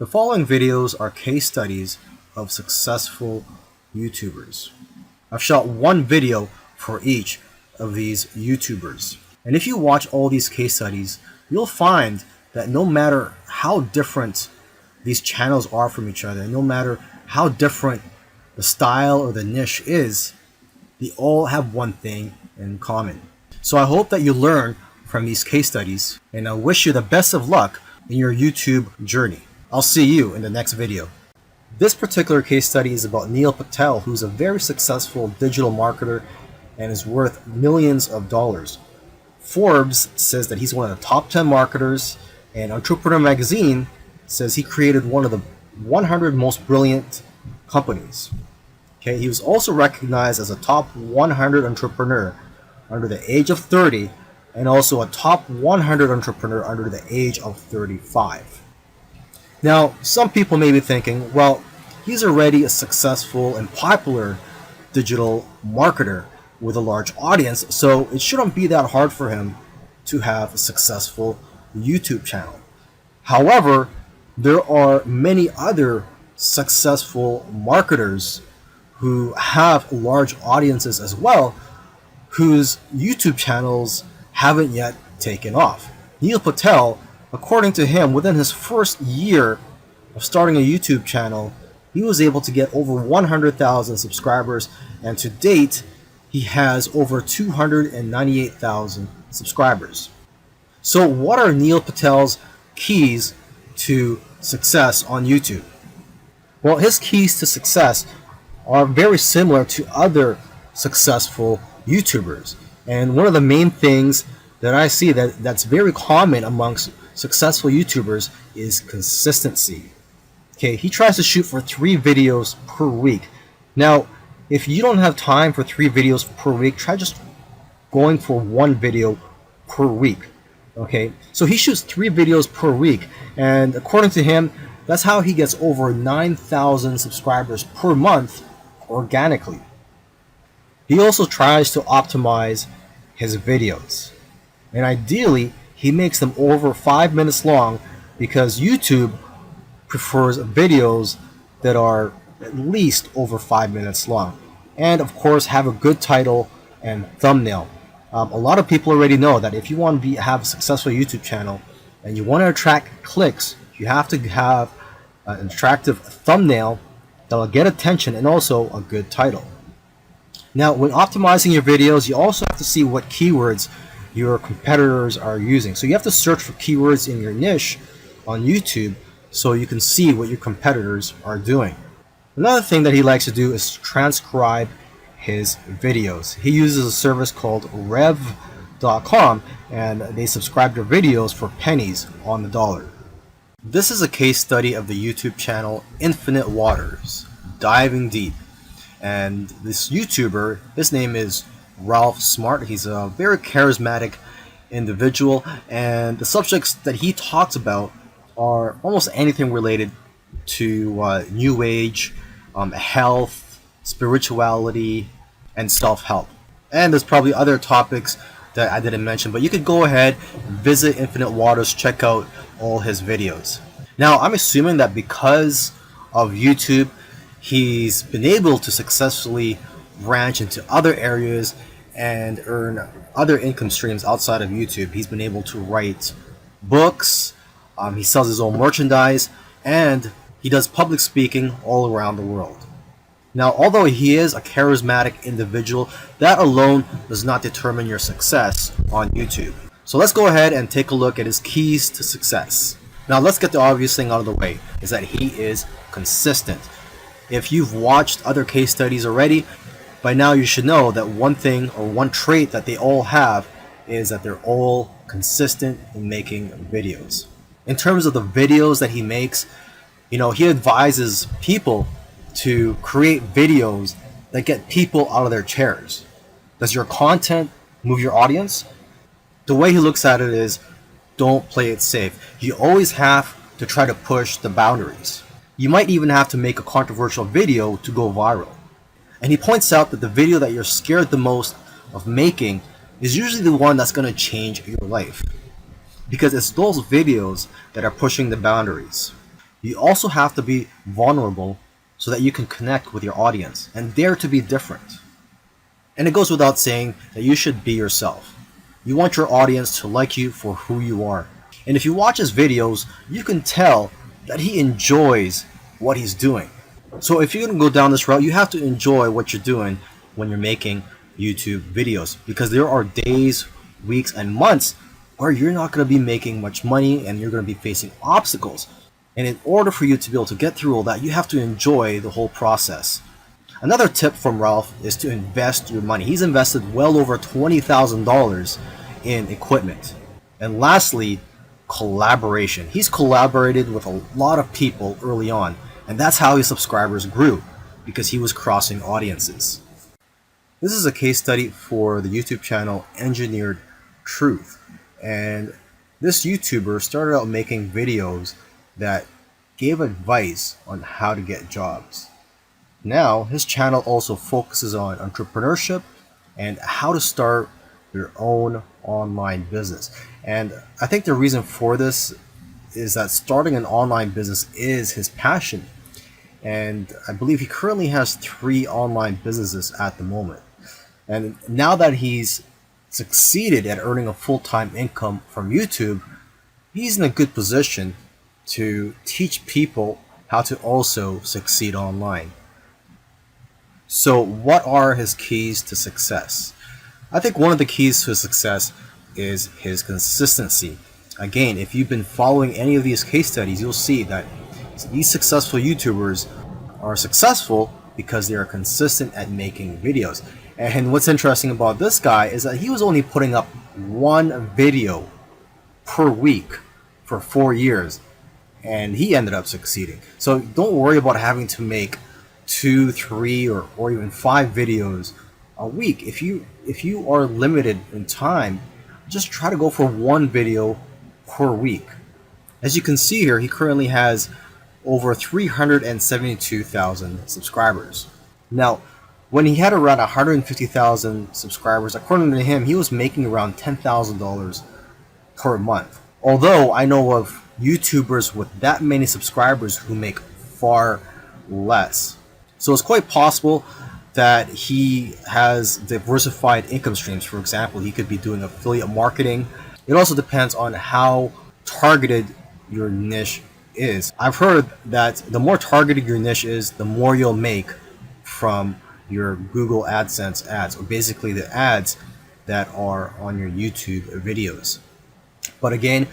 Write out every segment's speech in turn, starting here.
The following videos are case studies of successful YouTubers. I've shot one video for each of these YouTubers. And if you watch all these case studies, you'll find that no matter how different these channels are from each other, no matter how different the style or the niche is, they all have one thing in common. So I hope that you learn from these case studies, and I wish you the best of luck in your YouTube journey. I'll see you in the next video. This particular case study is about Neil Patel, who's a very successful digital marketer and is worth millions of dollars. Forbes says that he's one of the top 10 marketers, and Entrepreneur Magazine says he created one of the 100 most brilliant companies. Okay, he was also recognized as a top 100 entrepreneur under the age of 30 and also a top 100 entrepreneur under the age of 35. Now, some people may be thinking, well, he's already a successful and popular digital marketer with a large audience, so it shouldn't be that hard for him to have a successful YouTube channel. However, there are many other successful marketers who have large audiences as well, whose YouTube channels haven't yet taken off. Neil Patel, according to him, within his first year of starting a YouTube channel, he was able to get over 100,000 subscribers, and to date, he has over 298,000 subscribers. So what are Neil Patel's keys to success on YouTube? Well, his keys to success are very similar to other successful YouTubers. And one of the main things that I see that's very common amongst successful YouTubers is consistency. Okay, he tries to shoot for 3 videos per week. Now, if you don't have time for 3 videos per week, try just going for 1 video per week. Okay, so he shoots 3 videos per week, and according to him, that's how he gets over 9,000 subscribers per month organically. He also tries to optimize his videos, and ideally he makes them over 5 minutes long, because YouTube prefers videos that are at least over 5 minutes long, and of course have a good title and thumbnail. A lot of people already know that if you want to have a successful YouTube channel and you want to attract clicks, you have to have an attractive thumbnail that will get attention and also a good title. Now, when optimizing your videos, you also have to see what keywords your competitors are using. So you have to search for keywords in your niche on YouTube so you can see what your competitors are doing. Another thing that he likes to do is transcribe his videos. He uses a service called rev.com, and they subscribe to videos for pennies on the dollar. This is a case study of the YouTube channel Infinite Waters, Diving Deep. And this YouTuber, his name is Ralph Smart. He's a very charismatic individual, and the subjects that he talks about are almost anything related to New Age, health, spirituality, and self-help. And there's probably other topics that I didn't mention, but you could go ahead, visit Infinite Waters, check out all his videos. Now, I'm assuming that because of YouTube, he's been able to successfully branch into other areas and earn other income streams outside of YouTube. He's been able to write books, he sells his own merchandise, and he does public speaking all around the world. Now, although he is a charismatic individual, that alone does not determine your success on YouTube. So let's go ahead and take a look at his keys to success. Now, let's get the obvious thing out of the way, is that he is consistent. If you've watched other case studies already, by now you should know that one thing or one trait that they all have is that they're all consistent in making videos. In terms of the videos that he makes, he advises people to create videos that get people out of their chairs. Does your content move your audience? The way he looks at it is, don't play it safe. You always have to try to push the boundaries. You might even have to make a controversial video to go viral. And he points out that the video that you're scared the most of making is usually the one that's going to change your life. Because it's those videos that are pushing the boundaries. You also have to be vulnerable so that you can connect with your audience and dare to be different. And it goes without saying that you should be yourself. You want your audience to like you for who you are. And if you watch his videos, you can tell that he enjoys what he's doing. So if you're going to go down this route, you have to enjoy what you're doing when you're making YouTube videos, because there are days, weeks, and months where you're not going to be making much money and you're going to be facing obstacles. And in order for you to be able to get through all that, you have to enjoy the whole process. Another tip from Ralph is to invest your money. He's invested well over $20,000 in equipment. And lastly, collaboration. He's collaborated with a lot of people early on, and that's how his subscribers grew, because he was crossing audiences. This is a case study for the YouTube channel Engineered Truth. And this YouTuber started out making videos that gave advice on how to get jobs. Now, his channel also focuses on entrepreneurship and how to start your own online business. And I think the reason for this is that starting an online business is his passion. And I believe he currently has 3 online businesses at the moment. And now that he's succeeded at earning a full-time income from YouTube, he's in a good position to teach people how to also succeed online. So what are his keys to success? I think one of the keys to success is his consistency. Again, if you've been following any of these case studies, you'll see that these successful YouTubers are successful because they are consistent at making videos. And what's interesting about this guy is that he was only putting up 1 video per week for 4 years, and he ended up succeeding. So don't worry about having to make 2, 3, or even 5 videos a week. If you are limited in time, just try to go for 1 video per week. As you can see here, he currently has over 372,000 subscribers. Now, when he had around 150,000 subscribers, according to him, he was making around $10,000 per month. Although I know of YouTubers with that many subscribers who make far less. So it's quite possible that he has diversified income streams. For example, he could be doing affiliate marketing. It also depends on how targeted your niche is. I've heard that the more targeted your niche is, the more you'll make from your Google AdSense ads, or basically the ads that are on your YouTube videos. But again,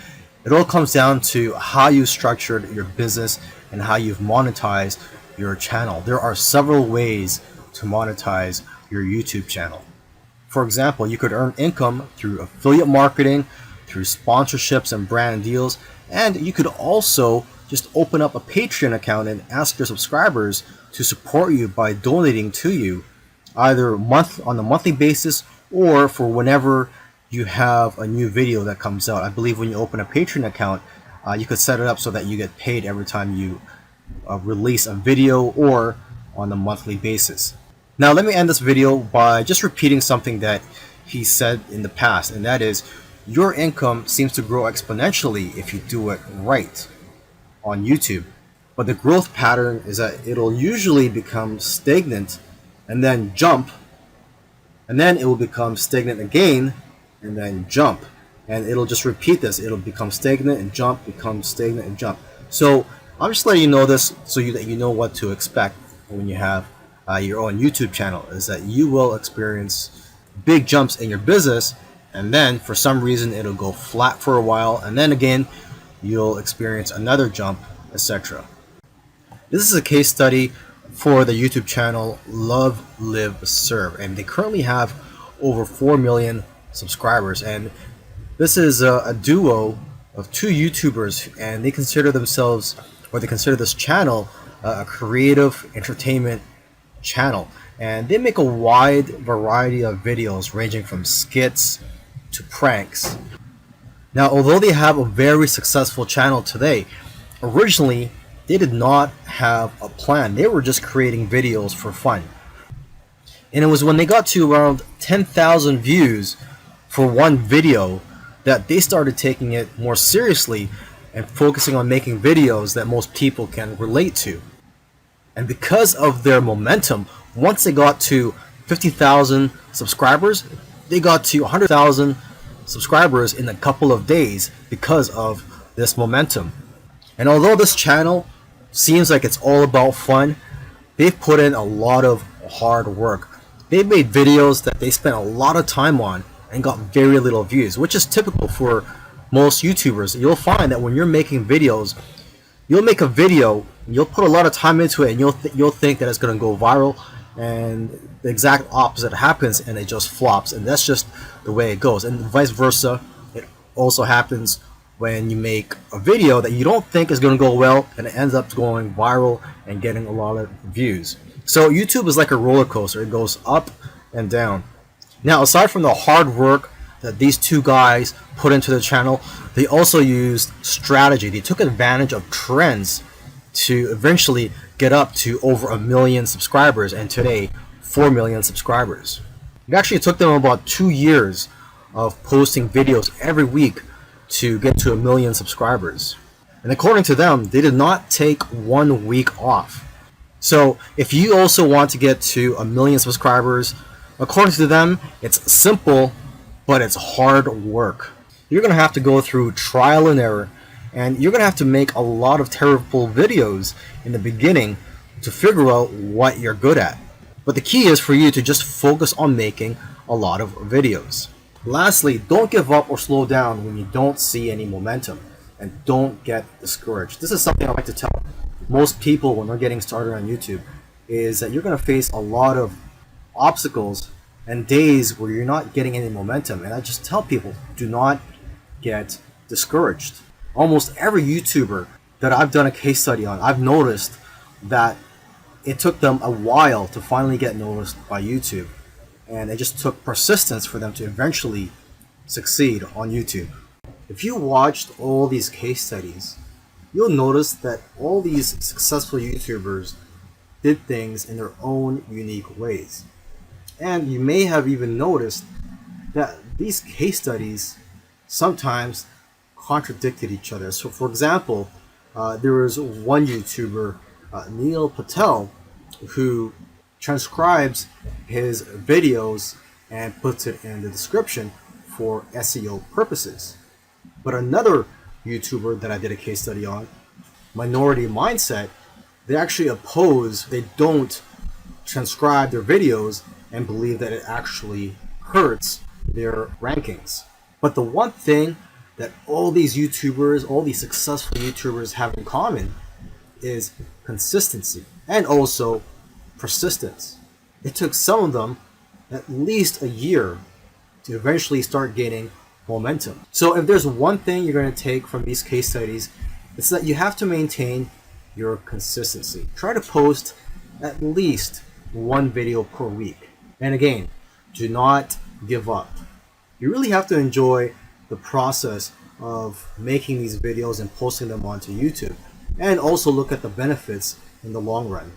it all comes down to how you structured your business and how you've monetized your channel. There are several ways to monetize your YouTube channel. For example, you could earn income through affiliate marketing, through sponsorships and brand deals, and you could also just open up a Patreon account and ask your subscribers to support you by donating to you, either on a monthly basis or for whenever you have a new video that comes out. I believe when you open a Patreon account, you could set it up so that you get paid every time you release a video, or on a monthly basis. Now let me end this video by just repeating something that he said in the past, and that is, your income seems to grow exponentially if you do it right on YouTube. But the growth pattern is that it'll usually become stagnant and then jump, and then it will become stagnant again and then jump, and it'll just repeat this. It'll become stagnant and jump, become stagnant and jump. So I'm just letting you know this so that you know what to expect when you have your own YouTube channel, is that you will experience big jumps in your business, and then for some reason it'll go flat for a while, and then again you'll experience another jump, etc. This is a case study for the YouTube channel Love, Live, Serve, and they currently have over 4 million subscribers. And this is a duo of 2 YouTubers, and they consider themselves, or they consider this channel, a creative entertainment channel. And they make a wide variety of videos ranging from skits to pranks. Now, although they have a very successful channel today, originally they did not have a plan. They were just creating videos for fun. And it was when they got to around 10,000 views for one video that they started taking it more seriously, and focusing on making videos that most people can relate to. And because of their momentum, once they got to 50,000 subscribers, they got to 100,000 subscribers in a couple of days because of this momentum. And although this channel seems like it's all about fun, they've put in a lot of hard work. They've made videos that they spent a lot of time on and got very little views, which is typical for most YouTubers. You'll find that when you're making videos, you'll make a video, you'll put a lot of time into it, and you'll think that it's going to go viral, and the exact opposite happens, and it just flops. And that's just the way it goes. And vice versa, it also happens when you make a video that you don't think is going to go well, and it ends up going viral and getting a lot of views. So YouTube is like a roller coaster. It goes up and down. Now, aside from the hard work that these two guys put into the channel, they also used strategy. They took advantage of trends to eventually get up to over 1 million subscribers, and today 4 million subscribers. It actually took them about 2 years of posting videos every week to get to 1 million subscribers. And according to them, they did not take 1 week off. So if you also want to get to 1 million subscribers, according to them, it's simple, but it's hard work. You're going to have to go through trial and error, and you're going to have to make a lot of terrible videos in the beginning to figure out what you're good at. But the key is for you to just focus on making a lot of videos. Lastly, don't give up or slow down when you don't see any momentum, and don't get discouraged. This is something I like to tell most people when they're getting started on YouTube, is that you're going to face a lot of obstacles and days where you're not getting any momentum. And I just tell people, do not get discouraged. Almost every YouTuber that I've done a case study on, I've noticed that it took them a while to finally get noticed by YouTube. And it just took persistence for them to eventually succeed on YouTube. If you watched all these case studies, you'll notice that all these successful YouTubers did things in their own unique ways. And you may have even noticed that these case studies sometimes contradicted each other. So for example, there was one YouTuber, Neil Patel, who transcribes his videos and puts it in the description for SEO purposes. But another YouTuber that I did a case study on, Minority Mindset, they actually oppose, they don't transcribe their videos and believe that it actually hurts their rankings. But the one thing that all these YouTubers, all these successful YouTubers have in common is consistency and also persistence. It took some of them at least a year to eventually start gaining momentum. So if there's one thing you're going to take from these case studies, it's that you have to maintain your consistency. Try to post at least 1 video per week. And again, do not give up. You really have to enjoy the process of making these videos and posting them onto YouTube, and also look at the benefits in the long run.